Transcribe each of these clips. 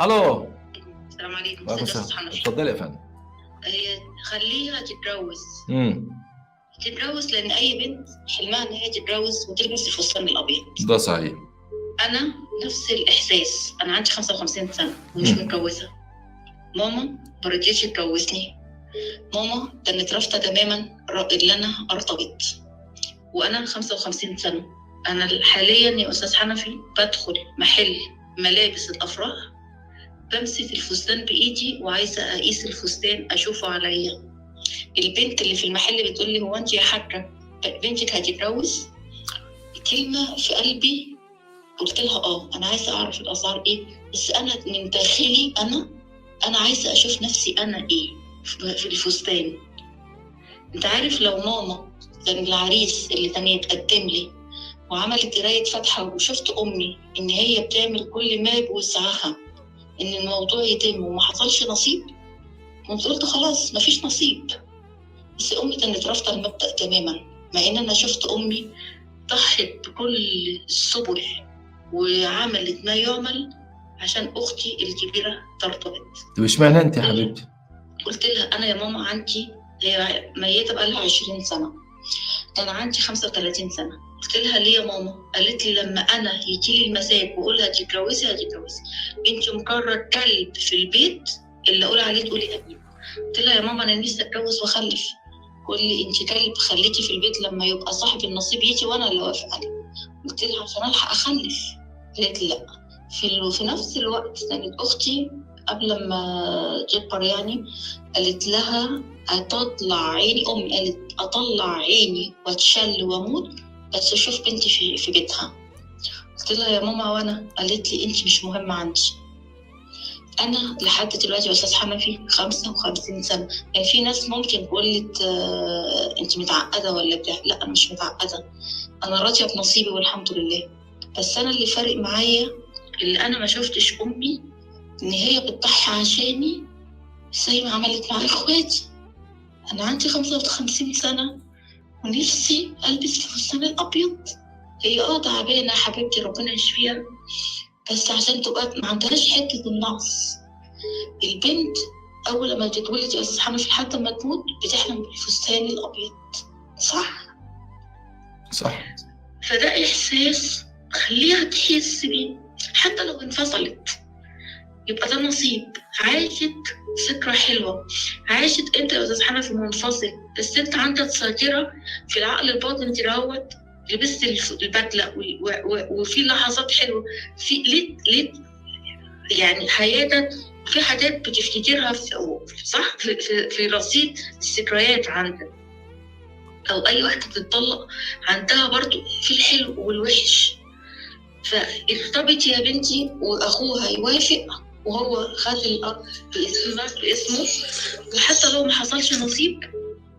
الو. السلام عليكم. وعليكم استاذ السلام. حنفي، اتفضلي يا فندم. خليها تتجوز. امم تتجوز لان اي بنت حلمها ان هي تتجوز وتلبس الفستان الابيض. ده صحيح. انا نفس الاحساس، انا عندي 55 سنه ومش متجوزه. ماما ما رضيتش تجوزني. ماما كانت رافضه تماما ان انا ارتبط، وانا 55 سنه. انا حاليا يا استاذ حنفي بدخل محل ملابس الافراح، بمسك الفستان بايدي وعايزه اقيس الفستان اشوفه عليا. البنت اللي في المحل بتقول لي: هو انت يا حاجه بنتك هتتجوز؟ كلمه في قلبي. قلت لها انا عايزه اعرف الاسعار ايه، بس انا من داخلي انا عايزه اشوف نفسي انا ايه في الفستان. انت عارف لو ماما كان العريس اللي كان يتقدم لي وعملت قرايه فاتحه وشفت امي ان هي بتعمل كل ما بوسعها ان الموضوع يتم وما حصلش نصيب، كنت قلت خلاص مفيش نصيب. بس امي كانت رافضه المبدا تماما، مع ان انا شفت امي ضحت بكل السبل وعملت ما يعمل عشان اختي الكبيره ترتبط. طب اشمعنى انت يا حبيبتي؟ قلت لها: انا يا ماما عندي، هي ميته بقالها 20 سنه، انا عندي 35 سنه. قلت لها: ليه يا ماما؟ قالت لي: لما انا يجي لي المزاج واقول هتتجوزي هتتجوزي، انت مقرر كلب في البيت اللي اقول عليه تقولي امين. قلت لها: يا ماما انا نفسي اتجوز واخلف. تقول لي: انت كلب خليتي في البيت لما يبقى صاحب النصيب يجي وانا اللي اوافق عليه. قلت لها: عشان الحق اخلف. قالت لي: لا. في نفس الوقت كانت اختي قبل ما تكبر يعني قالت لها: هتطلع عيني. امي قالت: اطلع عيني واتشل واموت بس اشوف بنتي في بيتها. قلت لها: يا ماما وانا؟ قالت لي: انت مش مهمه عندي. انا لحد دلوقتي يا استاذ حنفي 55 سنه. يعني في ناس ممكن تقول لك انت متعقده ولا بتاع. لا، انا مش متعقده، انا راضيه بنصيبي والحمد لله. بس انا اللي فارق معايا اللي انا ما شفتش امي ان هي بتضحي عشاني زي ما عملت مع اخواتي. انا عندي 55 سنه ونفسي البس الفستان الابيض. هي تعبانه حبيبتي ربنا يشفيها، بس عشان تبقى ما عندهاش حته النقص. البنت اول ما تتولد يا استاذ حنفي لحد ما تموت بتحلم بالفستان الابيض، صح؟ فده احساس خليها تحس بيه حتى لو انفصلت، يبقى ده نصيب. عاشت ذكرى حلوه، عاشت انت يا استاذ حنفي منفصل بس انت عندك ذاكره في العقل الباطن تراوت، لبست البدله وفي لحظات حلوه في ليه يعني حياتك في حاجات بتفتكرها صح في رصيد الذكريات عندك. او اي واحده بتطلق عندها برضو في الحلو والوحش. فارتبطي يا بنتي واخوها يوافق وهو خد الارض باسمه، وحتى لو ما حصلش نصيب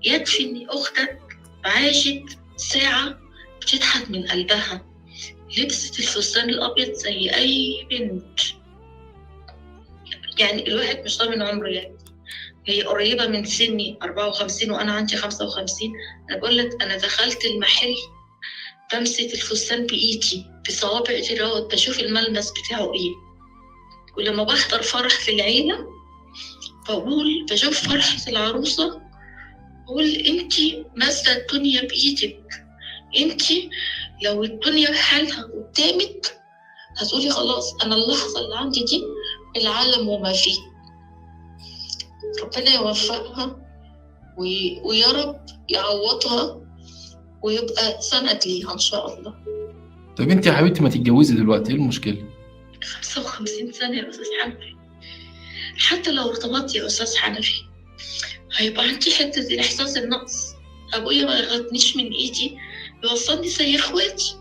يكفي ان اختك عاشت ساعه بتضحك من قلبها، لبست الفستان الابيض زي اي بنت. يعني الواحد مش ضامن عمره، يعني هي قريبه من سني 54 وانا عندي 55. انا بقول لك انا دخلت المحل بمسك الفستان بايدي بصوابع كده بشوف الملمس بتاعه ايه. ولما بحضر فرح في العيله بشوف فرحه العروسه بقول انتي ماسكه الدنيا بايدك. انتي لو الدنيا بحالها قدامك هتقولي خلاص انا اللحظه اللي عندي دي العالم وما فيه. ربنا يوفقها ويا رب يعوضها ويبقى سند ليها ان شاء الله. طب انت يا حبيبتي ما تتجوزي دلوقتي، ايه المشكله؟ 55 سنه يا استاذ حنفي، حتى لو ارتبطت يا استاذ حنفي هيبقى عندي حته الاحساس النقص. ابويا ما ياخدنيش من ايدي يوصلني زي اخواتي،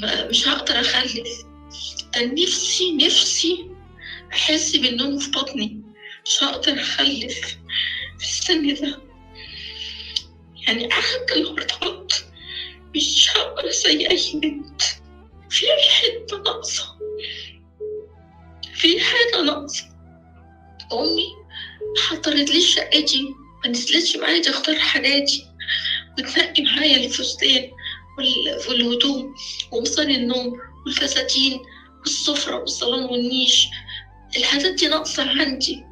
مش هقدر اخلف. كان نفسي احس بالنوم في بطني، مش هقدر اخلف في السن ده. يعني حتى لو ارتبطت مش هقدر زي اي بنت. في حته ناقصه، في حاجه ناقصه. امي حضرت لي شقتي، ما نزلتش معايا تختار حاجاتي وتنقي معايا الفستان والهدوم ومصان النوم والفساتين والسفرة والصالون والنيش الحاجات دي ناقصة عندي.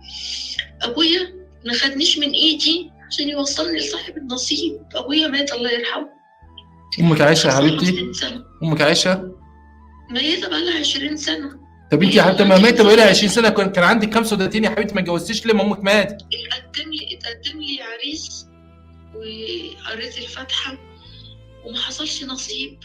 أبويا ما خدنيش من إيدي عشان يوصلني لصاحب النصيب. أبويا مات الله يرحمه. امك عايشه يا 55 حبيبتي؟ سنة. امك عايشه؟ ميتة بقالها 20 سنة. طب انت يا حبيبتي ما ماتت بقالها 20 سنه، كان عندك 35 يا حبيبتي، ما اتجوزتيش ليه؟ ما امك ماتت. اتقدم لي عريس وقريت الفاتحة وما حصلش نصيب.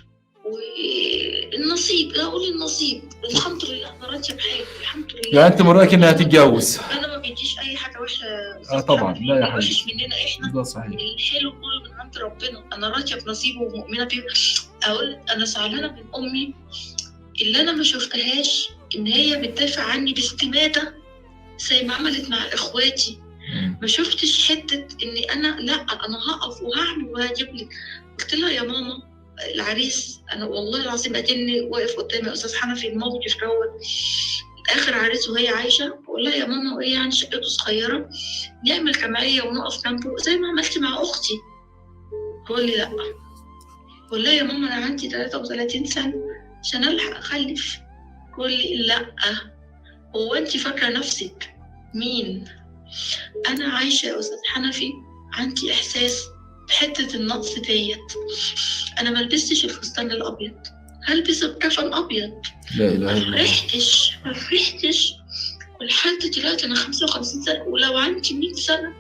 والنصيب اقول النصيب الحمد لله، انا راضيه بحالي الحمد لله. يعني انت من رايك انها تتجوز؟ انا ما بيجيش اي حاجه وحشه. طبعا لا يا وحش حبيبتي، مننا احنا، ده صحيح. الحلو كله من عند ربنا. انا راضيه بنصيبه ومؤمنه بيه. اقول انا زعلانه من امي اللي انا ما شفتهاش ان هي بتدافع عني باستماته زي ما عملت مع اخواتي. ما شفتش حته اني انا لا انا هقف وهعمل وهجيب لك. قلت لها يا ماما العريس، انا والله العظيم اتني واقف قدامي يا استاذ حنفي الموقف دوت اخر عريس وهي عايشه. بقول لها يا ماما وايه يعني شقته صغيره نعمل جمعيه ونقف جنبه زي ما عملت مع اختي. تقول لي لا. بقول لها يا ماما انا عندي 33 سنه عشان الحق اخلف. تقول لي لا. هو انت فاكره نفسك مين؟ انا عايشه يا استاذ حنفي عندي احساس بحته النقص ديت. انا ما لبستش الفستان الابيض، هلبس بكفن ابيض. لا اله الا الله. ما فرحتش ولحد دلوقتي انا 55 سنه ولو عندي 100 سنه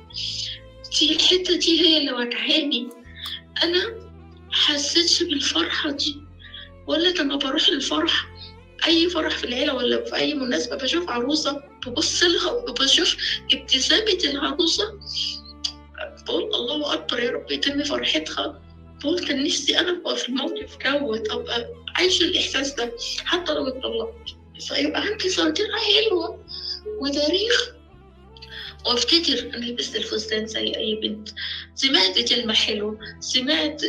دي الحته دي هي اللي وجعاني. انا حسيتش بالفرحه دي ولا لما بروح الفرح اي فرح في العيله ولا في اي مناسبه بشوف عروسه ببص لها وبشوف ابتسامه العروسه بقول الله اكبر يا رب يتم فرحتها. بقول كان نفسي انا ابقى في الموقف دوت ابقى عايشه الاحساس ده حتى لو اتطلقت فيبقى عندي ذاكره حلوه وتاريخ وافتكر انا لبست الفستان زي اي بنت. سمعت كلمه حلوه، سمعت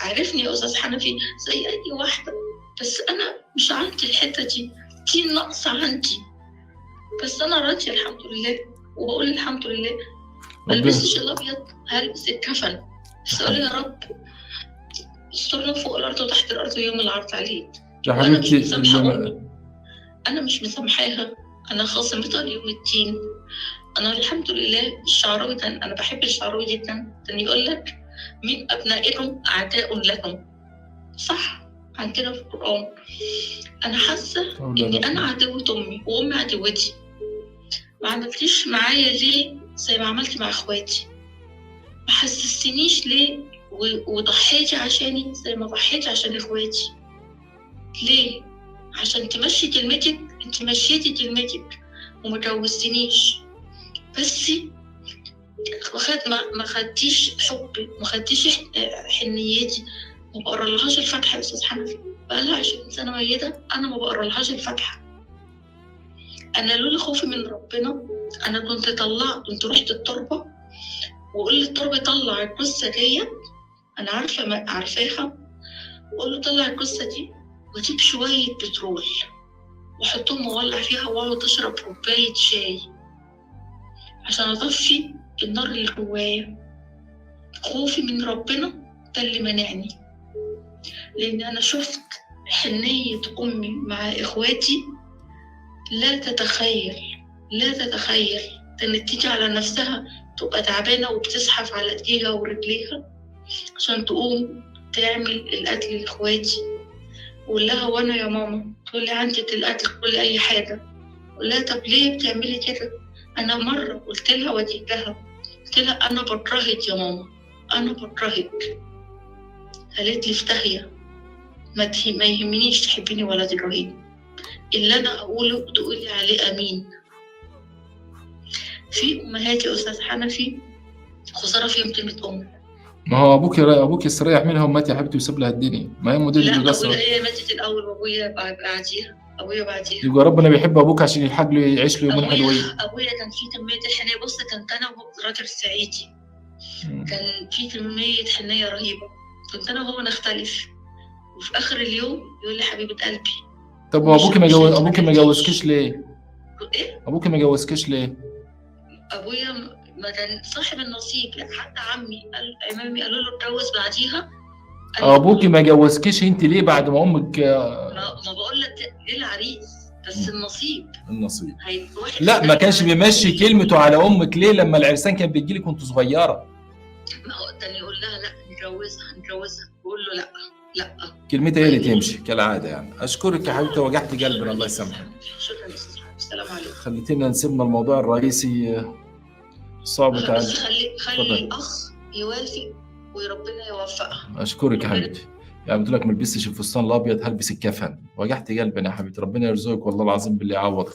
عرفني يا استاذ حنفي زي اي واحده. بس انا مش عندي الحته دي ناقصه عندي. بس انا راضيه الحمد لله وبقول الحمد لله. ما لبستش الابيض هلبس الكفن بس اقول يا رب استرنا فوق الارض وتحت الارض يوم العرض عليك. يا حبيبتي انا مش مسامحاها. انا خاصمتها ليوم الدين. انا الحمد لله الشعراوي ده انا بحب الشعراوي جدا. كان يقول لك من ابنائكم اعداء لكم، صح عن كده في القران. انا حاسه اني انا عدوة امي وامي عدوتي. ما عملتيش معايا ليه زي ما عملت مع اخواتي؟ ما حسستنيش ليه وضحيتي عشاني زي ما ضحيتي عشان اخواتي؟ ليه؟ عشان تمشي كلمتك. انت مشيتي كلمتك وما جوزتنيش بس ما خدتيش حبي، ما خدتيش حنيتي. ما بقرالهاش الفاتحه يا استاذ حنفي بقالها 20 سنه ميته انا ما بقرالهاش الفاتحه. انا لولا خوفي من ربنا انا كنت رحت التربه واقول للتربه طلع الجثه ديت انا عارفاها واقول له طلع الجثه دي واجيب شويه بترول واحطهم واولع فيها واقعد اشرب كوبايه شاي عشان اطفي النار اللي جوايا. خوفي من ربنا ده اللي منعني، لان انا شفت حنيه امي مع اخواتي لا تتخيل. كانت تيجي على نفسها تبقى تعبانه وبتزحف على ايديها ورجليها عشان تقوم تعمل الاكل لاخواتي. اقول لها وانا يا ماما؟ تقول لي عندك الاكل كل اي حاجه. اقول لها طب ليه بتعملي كده؟ انا مره قلت لها وديتها قلت لها انا بكرهك يا ماما، انا بكرهك. قالت لي افتهيه ما يهمنيش تحبيني ولا تكرهيني، اللي انا اقوله تقولي عليه امين. في امهات يا استاذ حنفي خساره فيهم كلمه ام. ما هو ابوك استريح منها ومات يا حبيبتي وساب لها الدنيا. ما هي مدير لا ابويا هي ماتت الاول وابويا بعديها. يبقى ربنا بيحب ابوك عشان يلحق له يعيش له يومين حلوين. ابويا كان في كميه الحنيه. بص كنت انا وهو راجل صعيدي كان في كميه حنيه رهيبه. كنت انا وهو نختلف وفي اخر اليوم يقول لي حبيبه قلبي. طب ابوك ما جوزكش ليه؟ ايه؟ ابوك ما جوزكش ليه؟ ابويا ما كان صاحب النصيب. حتى عمامي قالوا له اتجوز بعديها. ابوك ما جوزكش انت ليه بعد ما امك؟ ما بقول لك ليه العريس بس النصيب النصيب. واحد لا ما كانش بيمشي كلمته على امك ليه لما العرسان كان بيجي لك وانت صغيره؟ ما هو ده يقول لها لا نجوزها بقول له لا كلمتها هي اللي تمشي كالعاده يعني. اشكرك يا حبيبتي، وجعتي قلبنا، الله يسامحك. شكرا يا استاذ. السلام عليكم. خليتينا نسيبنا الموضوع الرئيسي صعب بس تعالى. خلي الاخ يوافق وربنا يوفقها. اشكرك يا حبيبتي. يعني قلت لك ما لبستش الفستان الابيض، هلبس الكفن. وجعتي قلبنا يا حبيبتي، ربنا يرزقك والله العظيم باللي يعوضك.